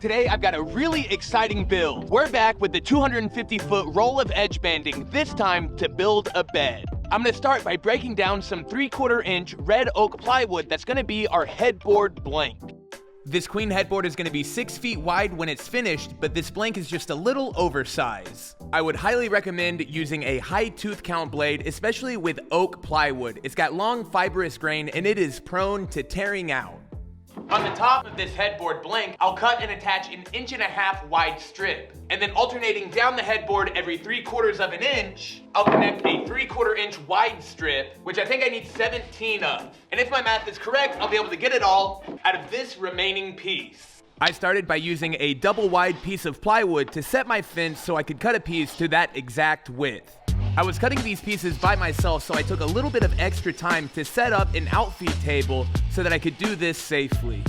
today I've got a really exciting build. We're back with the 250-foot roll of edge banding, this time to build a bed. I'm gonna start by breaking down some 3/4 inch red oak plywood that's gonna be our headboard blank. This queen headboard is going to be 6 feet wide when it's finished, but this blank is just a little oversized. I would highly recommend using a high tooth count blade, especially with oak plywood. It's got long fibrous grain and it is prone to tearing out. On the top of this headboard blank, I'll cut and attach an 1.5 inch wide strip. And then alternating down the headboard every 3/4 of an inch, I'll connect a 3/4 inch wide strip, which I think I need 17 of. And if my math is correct, I'll be able to get it all out of this remaining piece. I started by using a double wide piece of plywood to set my fence so I could cut a piece to that exact width. I was cutting these pieces by myself, so I took a little bit of extra time to set up an outfeed table so that I could do this safely.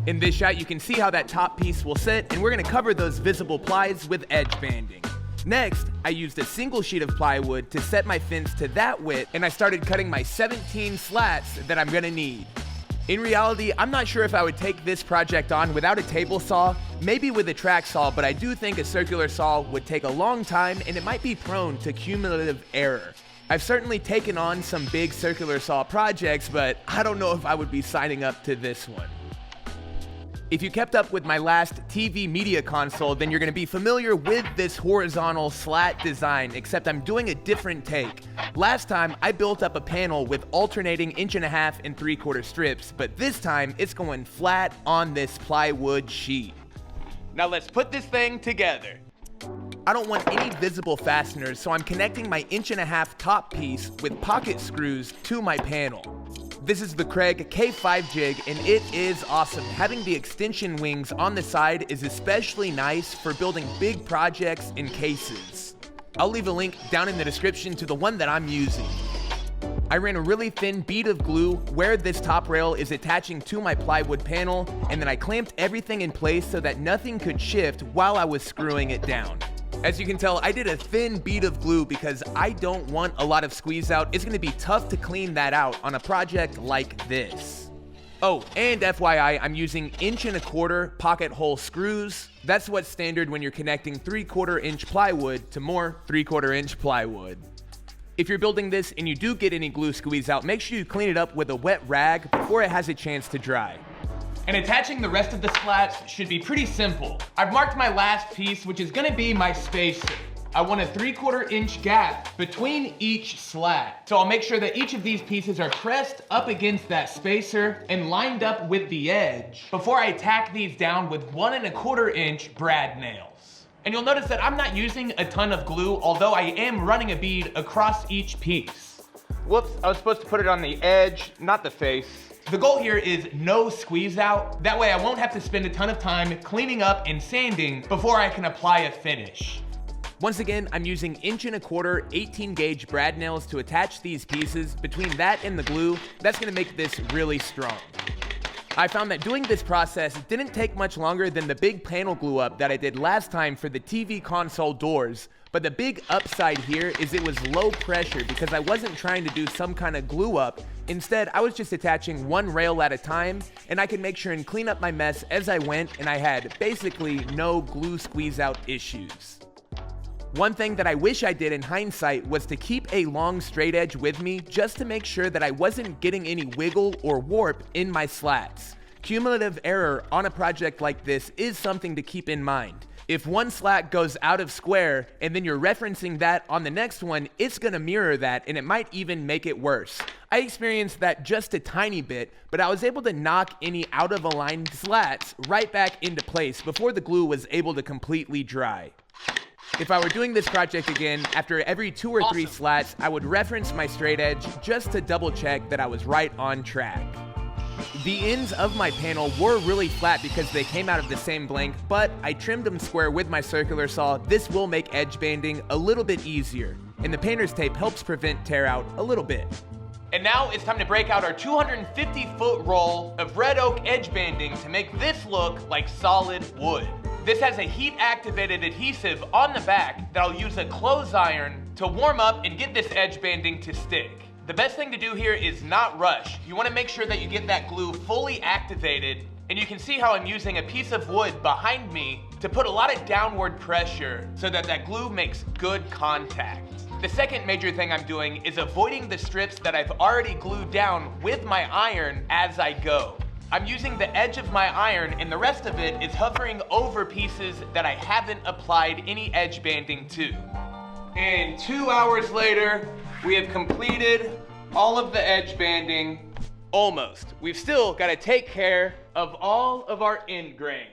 In this shot, you can see how that top piece will sit, and we're gonna cover those visible plies with edge banding. Next, I used a single sheet of plywood to set my fence to that width, and I started cutting my 17 slats that I'm gonna need. In reality, I'm not sure if I would take this project on without a table saw, maybe with a track saw, but I do think a circular saw would take a long time and it might be prone to cumulative error. I've certainly taken on some big circular saw projects, but I don't know if I would be signing up to this one. If you kept up with my last TV media console, then you're going to be familiar with this horizontal slat design, except I'm doing a different take. Last time, I built up a panel with alternating 1.5 and 3/4 strips, but this time, it's going flat on this plywood sheet. Now let's put this thing together. I don't want any visible fasteners, so I'm connecting my 1.5 inch top piece with pocket screws to my panel. This is the Craig K5 jig, and it is awesome. Having the extension wings on the side is especially nice for building big projects in cases. I'll leave a link down in the description to the one that I'm using. I ran a really thin bead of glue where this top rail is attaching to my plywood panel, and then I clamped everything in place so that nothing could shift while I was screwing it down. As you can tell, I did a thin bead of glue because I don't want a lot of squeeze out. It's going to be tough to clean that out on a project like this. Oh, and FYI, I'm using 1.25 inch pocket hole screws. That's what's standard when you're connecting 3/4 inch plywood to more 3/4 inch plywood. If you're building this and you do get any glue squeeze out, make sure you clean it up with a wet rag before it has a chance to dry. And attaching the rest of the slats should be pretty simple. I've marked my last piece, which is gonna be my spacer. I want a 3/4 inch gap between each slat. So I'll make sure that each of these pieces are pressed up against that spacer and lined up with the edge before I tack these down with 1.25 inch brad nails. And you'll notice that I'm not using a ton of glue, although I am running a bead across each piece. Whoops, I was supposed to put it on the edge, not the face. The goal here is no squeeze out. That way I won't have to spend a ton of time cleaning up and sanding before I can apply a finish. Once again, I'm using 1.25 inch 18 gauge brad nails to attach these pieces. Between that and the glue, that's gonna make this really strong. I found that doing this process didn't take much longer than the big panel glue up that I did last time for the TV console doors. But the big upside here is it was low pressure because I wasn't trying to do some kind of glue up. Instead, I was just attaching one rail at a time, and I could make sure and clean up my mess as I went, and I had basically no glue squeeze out issues. One thing that I wish I did in hindsight was to keep a long straight edge with me just to make sure that I wasn't getting any wiggle or warp in my slats. Cumulative error on a project like this is something to keep in mind. If one slat goes out of square and then you're referencing that on the next one, it's gonna mirror that and it might even make it worse. I experienced that just a tiny bit, but I was able to knock any out of aligned slats right back into place before the glue was able to completely dry. If I were doing this project again, after every 2 or 3 slats, I would reference my straight edge just to double check that I was right on track. The ends of my panel were really flat because they came out of the same blank, but I trimmed them square with my circular saw. This will make edge banding a little bit easier, and the painter's tape helps prevent tear out a little bit. And now it's time to break out our 250-foot roll of red oak edge banding to make this look like solid wood. This has a heat-activated adhesive on the back that I'll use a clothes iron to warm up and get this edge banding to stick. The best thing to do here is not rush. You want to make sure that you get that glue fully activated And you can see how I'm using a piece of wood behind me to put a lot of downward pressure so that that glue makes good contact. The second major thing I'm doing is avoiding the strips that I've already glued down with my iron as I go. I'm using the edge of my iron and the rest of it is hovering over pieces that I haven't applied any edge banding to. And 2 hours later, we have completed all of the edge banding. Almost. We've still got to take care of all of our end grain.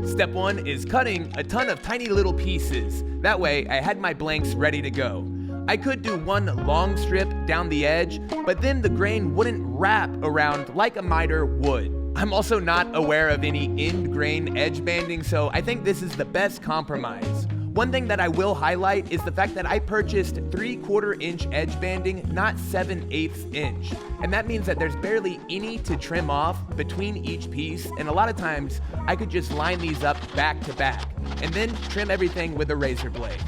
Step 1 is cutting a ton of tiny little pieces. That way, I had my blanks ready to go. I could do one long strip down the edge, but then the grain wouldn't wrap around like a miter would. I'm also not aware of any end grain edge banding, so I think this is the best compromise. One thing that I will highlight is the fact that I purchased 3/4 inch edge banding, not 7/8 inch. And that means that there's barely any to trim off between each piece, and a lot of times I could just line these up back to back, and then trim everything with a razor blade.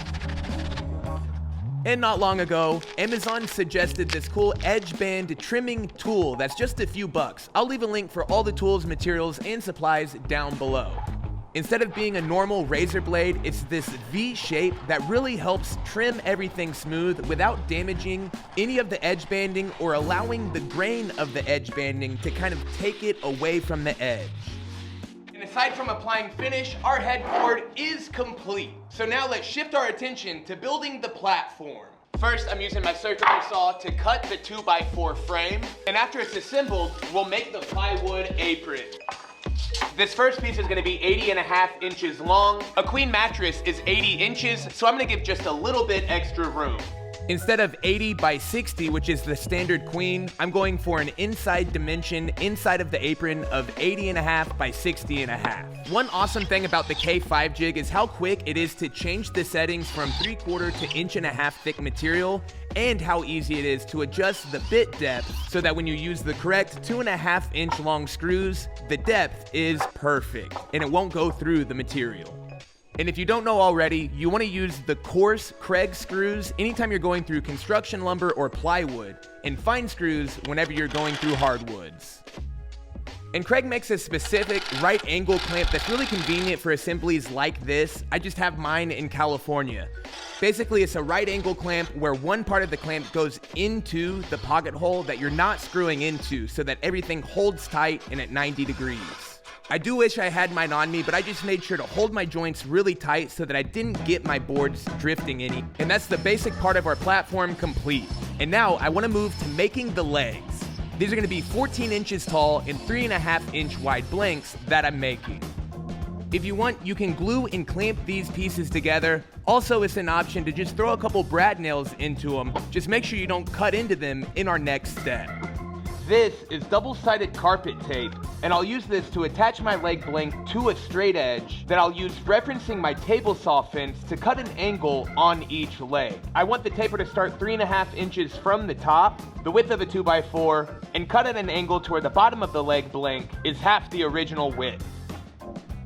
And not long ago, Amazon suggested this cool edge band trimming tool that's just a few bucks. I'll leave a link for all the tools, materials, and supplies down below. Instead of being a normal razor blade, it's this V shape that really helps trim everything smooth without damaging any of the edge banding or allowing the grain of the edge banding to kind of take it away from the edge. And aside from applying finish, our headboard is complete. So now let's shift our attention to building the platform. First, I'm using my circular saw to cut the 2x4 frame. And after it's assembled, we'll make the plywood apron. This first piece is going to be 80.5 inches long. A queen mattress is 80 inches, so I'm going to give just a little bit extra room. Instead of 80 by 60, which is the standard queen, I'm going for an inside dimension inside of the apron of 80.5 by 60.5. One awesome thing about the K5 jig is how quick it is to change the settings from 3/4 to 1.5 inch thick material, and how easy it is to adjust the bit depth so that when you use the correct 2.5 inch long screws, the depth is perfect and it won't go through the material. And if you don't know already, you want to use the coarse Craig screws anytime you're going through construction lumber or plywood, and fine screws whenever you're going through hardwoods. And Craig makes a specific right angle clamp that's really convenient for assemblies like this. I just have mine in California. Basically, it's a right angle clamp where one part of the clamp goes into the pocket hole that you're not screwing into so that everything holds tight and at 90 degrees. I do wish I had mine on me, but I just made sure to hold my joints really tight so that I didn't get my boards drifting any. And that's the basic part of our platform complete. And now I want to move to making the legs. These are going to be 14 inches tall and 3.5 inch wide blanks that I'm making. If you want, you can glue and clamp these pieces together. Also, it's an option to just throw a couple brad nails into them. Just make sure you don't cut into them in our next step. This is double-sided carpet tape, and I'll use this to attach my leg blank to a straight edge that I'll use referencing my table saw fence to cut an angle on each leg. I want the taper to start 3.5 inches from the top, the width of a 2x4, and cut at an angle to where the bottom of the leg blank is half the original width.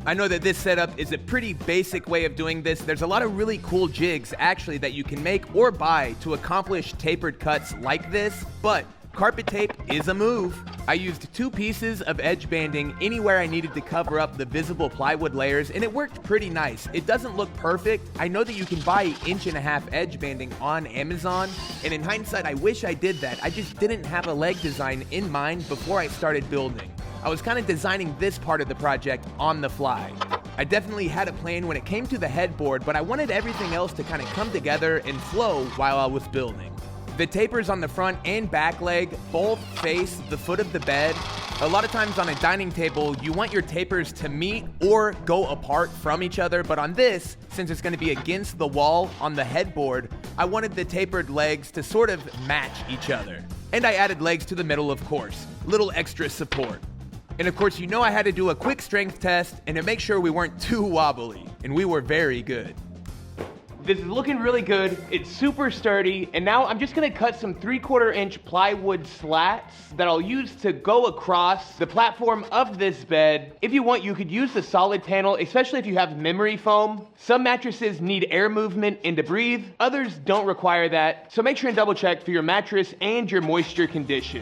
I know that this setup is a pretty basic way of doing this. There's a lot of really cool jigs actually that you can make or buy to accomplish tapered cuts like this, but carpet tape is a move. I used 2 pieces of edge banding anywhere I needed to cover up the visible plywood layers, and it worked pretty nice. It doesn't look perfect. I know that you can buy 1.5 inch edge banding on Amazon, and in hindsight, I wish I did that. I just didn't have a leg design in mind before I started building. I was kind of designing this part of the project on the fly. I definitely had a plan when it came to the headboard, but I wanted everything else to kind of come together and flow while I was building. The tapers on the front and back leg both face the foot of the bed. A lot of times on a dining table, you want your tapers to meet or go apart from each other, but on this, since it's going to be against the wall on the headboard, I wanted the tapered legs to sort of match each other. And I added legs to the middle, of course, little extra support. And of course, you know I had to do a quick strength test and to make sure we weren't too wobbly, and we were very good. This is looking really good. It's super sturdy. And now I'm just gonna cut some 3/4 inch plywood slats that I'll use to go across the platform of this bed. If you want, you could use the solid panel, especially if you have memory foam. Some mattresses need air movement and to breathe. Others don't require that. So make sure and double check for your mattress and your moisture condition.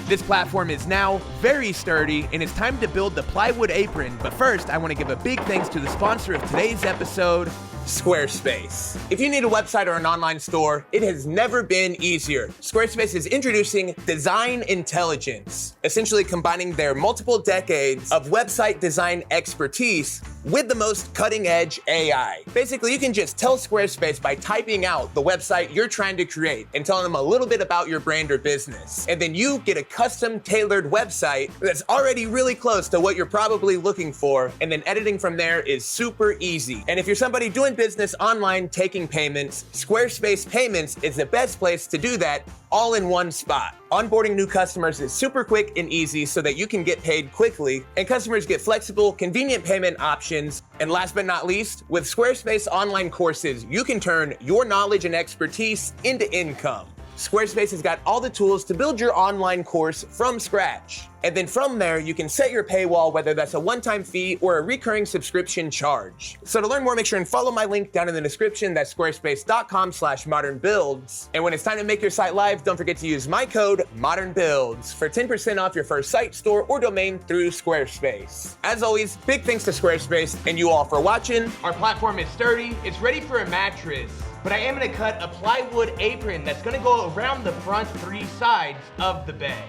This platform is now very sturdy, and it's time to build the plywood apron. But first, I want to give a big thanks to the sponsor of today's episode, Squarespace. If you need a website or an online store, it has never been easier. Squarespace is introducing Design Intelligence, essentially combining their multiple decades of website design expertise with the most cutting-edge AI. Basically, you can just tell Squarespace by typing out the website you're trying to create and telling them a little bit about your brand or business. And then you get a custom tailored website that's already really close to what you're probably looking for. And then editing from there is super easy. And if you're somebody doing business online taking payments, Squarespace Payments is the best place to do that, all in one spot. Onboarding new customers is super quick and easy so that you can get paid quickly, and customers get flexible, convenient payment options. And last but not least, with Squarespace online courses, you can turn your knowledge and expertise into income. Squarespace has got all the tools to build your online course from scratch. And then from there, you can set your paywall, whether that's a one-time fee or a recurring subscription charge. So to learn more, make sure and follow my link down in the description. That's squarespace.com/modernbuilds. And when it's time to make your site live, don't forget to use my code ModernBuilds for 10% off your first site, store, or domain through Squarespace. As always, big thanks to Squarespace and you all for watching. Our platform is sturdy. It's ready for a mattress. But I am gonna cut a plywood apron that's gonna go around the front 3 sides of the bed.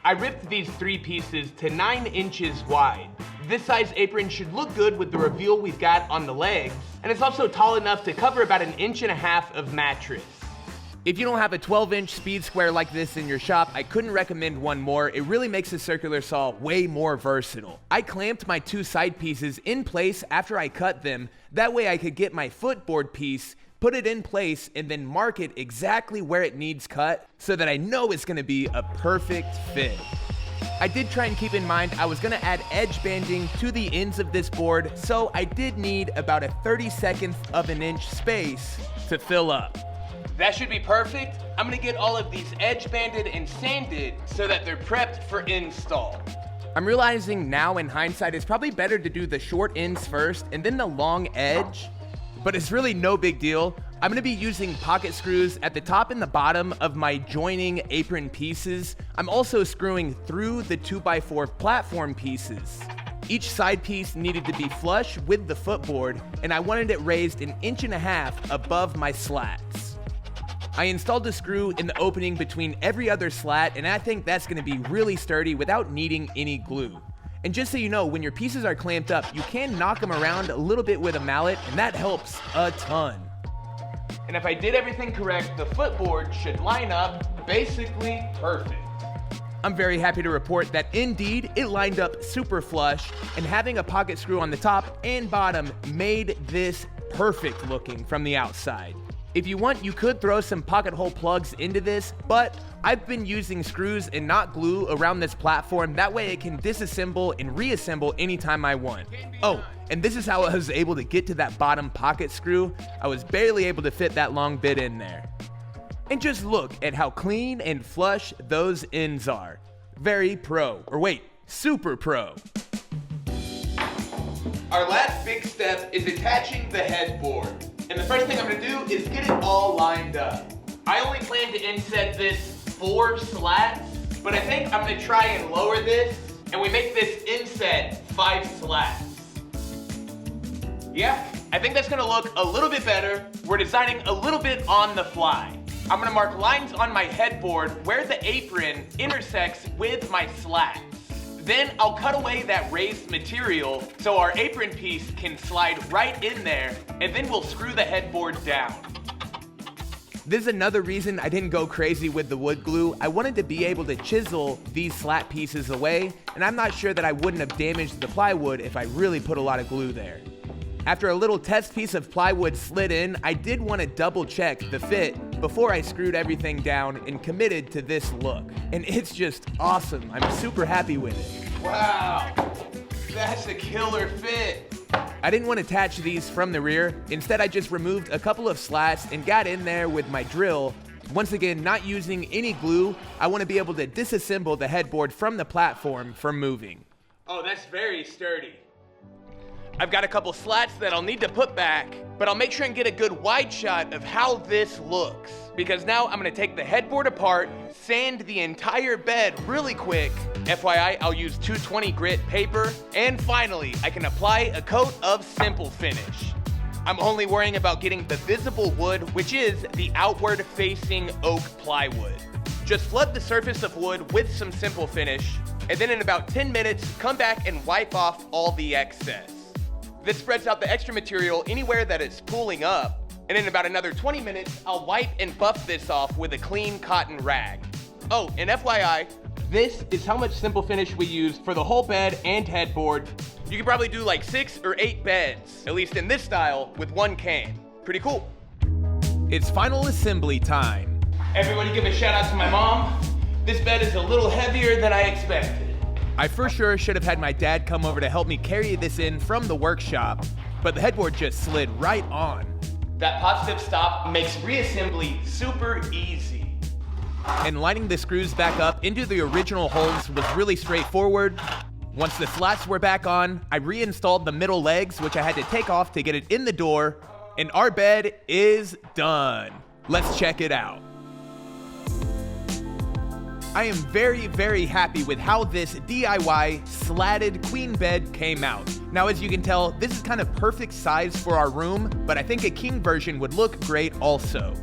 I ripped these 3 pieces to 9 inches wide. This size apron should look good with the reveal we've got on the legs, and it's also tall enough to cover about 1.5 inches of mattress. If you don't have a 12-inch speed square like this in your shop, I couldn't recommend one more. It really makes a circular saw way more versatile. I clamped my 2 side pieces in place after I cut them. That way I could get my footboard piece, put it in place, and then mark it exactly where it needs cut so that I know it's gonna be a perfect fit. I did try and keep in mind I was gonna add edge banding to the ends of this board, so I did need about a 32nd of an inch space to fill up. That should be perfect. I'm gonna get all of these edge banded and sanded so that they're prepped for install. I'm realizing now in hindsight it's probably better to do the short ends first and then the long edge, but it's really no big deal. I'm gonna be using pocket screws at the top and the bottom of my joining apron pieces. I'm also screwing through the 2x4 platform pieces. Each side piece needed to be flush with the footboard, and I wanted it raised 1.5 inches above my slats. I installed a screw in the opening between every other slat, and I think that's gonna be really sturdy without needing any glue. And just so you know, when your pieces are clamped up, you can knock them around a little bit with a mallet, and that helps a ton. And if I did everything correct, the footboard should line up basically perfect. I'm very happy to report that indeed it lined up super flush, and having a pocket screw on the top and bottom made this perfect looking from the outside. If you want, you could throw some pocket hole plugs into this, but I've been using screws and not glue around this platform. That way it can disassemble and reassemble anytime I want. Oh, and this is how I was able to get to that bottom pocket screw. I was barely able to fit that long bit in there. And just look at how clean and flush those ends are. Very pro, or wait, super pro. Our last big step is attaching the headboard. And the first thing I'm gonna do is get it all lined up. I only plan to inset this 4 slats, but I think I'm gonna try and lower this, and we make this inset 5 slats. Yeah, I think that's gonna look a little bit better. We're designing a little bit on the fly. I'm gonna mark lines on my headboard where the apron intersects with my slats. Then I'll cut away that raised material so our apron piece can slide right in there, and then we'll screw the headboard down. This is another reason I didn't go crazy with the wood glue. I wanted to be able to chisel these slat pieces away, and I'm not sure that I wouldn't have damaged the plywood if I really put a lot of glue there. After a little test piece of plywood slid in, I did want to double check the fit before I screwed everything down and committed to this look. And it's just awesome. I'm super happy with it. Wow, That's a killer fit. I didn't want to attach these from the rear. Instead, I just removed a couple of slats and got in there with my drill. Once again, not using any glue, I want to be able to disassemble the headboard from the platform for moving. Oh, that's very sturdy. I've got a couple slats that I'll need to put back, but I'll make sure and get a good wide shot of how this looks. Because now I'm gonna take the headboard apart, sand the entire bed really quick. FYI, I'll use 220 grit paper, and finally, I can apply a coat of Simple Finish. I'm only worrying about getting the visible wood, which is the outward facing oak plywood. Just flood the surface of wood with some Simple Finish, and then in about 10 minutes, come back and wipe off all the excess. This spreads out the extra material anywhere that it's pooling up, and in about another 20 minutes, I'll wipe and buff this off with a clean cotton rag. Oh, and FYI, this is how much Simple Finish we used for the whole bed and headboard. You could probably do like 6 or 8 beds, at least in this style, with one can. Pretty cool. It's final assembly time. Everybody give a shout out to my mom. This bed is a little heavier than I expected. I for sure should have had my dad come over to help me carry this in from the workshop, but the headboard just slid right on. That positive stop makes reassembly super easy. And lining the screws back up into the original holes was really straightforward. Once the slats were back on, I reinstalled the middle legs, which I had to take off to get it in the door, and our bed is done. Let's check it out. I am very, very happy with how this DIY slatted queen bed came out. Now, as you can tell, this is kind of perfect size for our room, but I think a king version would look great also.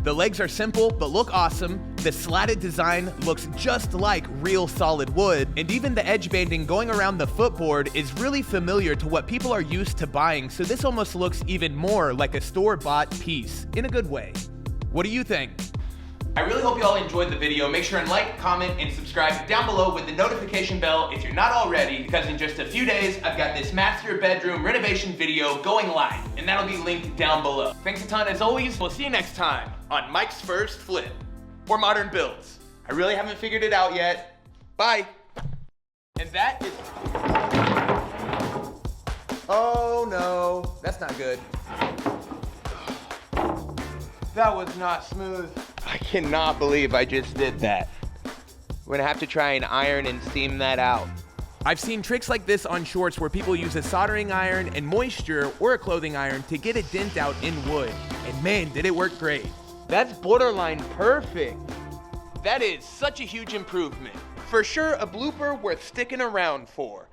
The legs are simple, but look awesome. The slatted design looks just like real solid wood, and even the edge banding going around the footboard is really familiar to what people are used to buying, so this almost looks even more like a store-bought piece, in a good way. What do you think? I really hope you all enjoyed the video. Make sure and like, comment, and subscribe down below with the notification bell if you're not already, because in just a few days, I've got this master bedroom renovation video going live, and that'll be linked down below. Thanks a ton as always. We'll see you next time on Mike's First Flip, or Modern Builds. I really haven't figured it out yet. Bye. And that is... Oh no, that's not good. That was not smooth. I cannot believe I just did that. We're gonna have to try and iron and steam that out. I've seen tricks like this on shorts where people use a soldering iron and moisture or a clothing iron to get a dent out in wood. And man, did it work great. That's borderline perfect. That is such a huge improvement. For sure, a blooper worth sticking around for.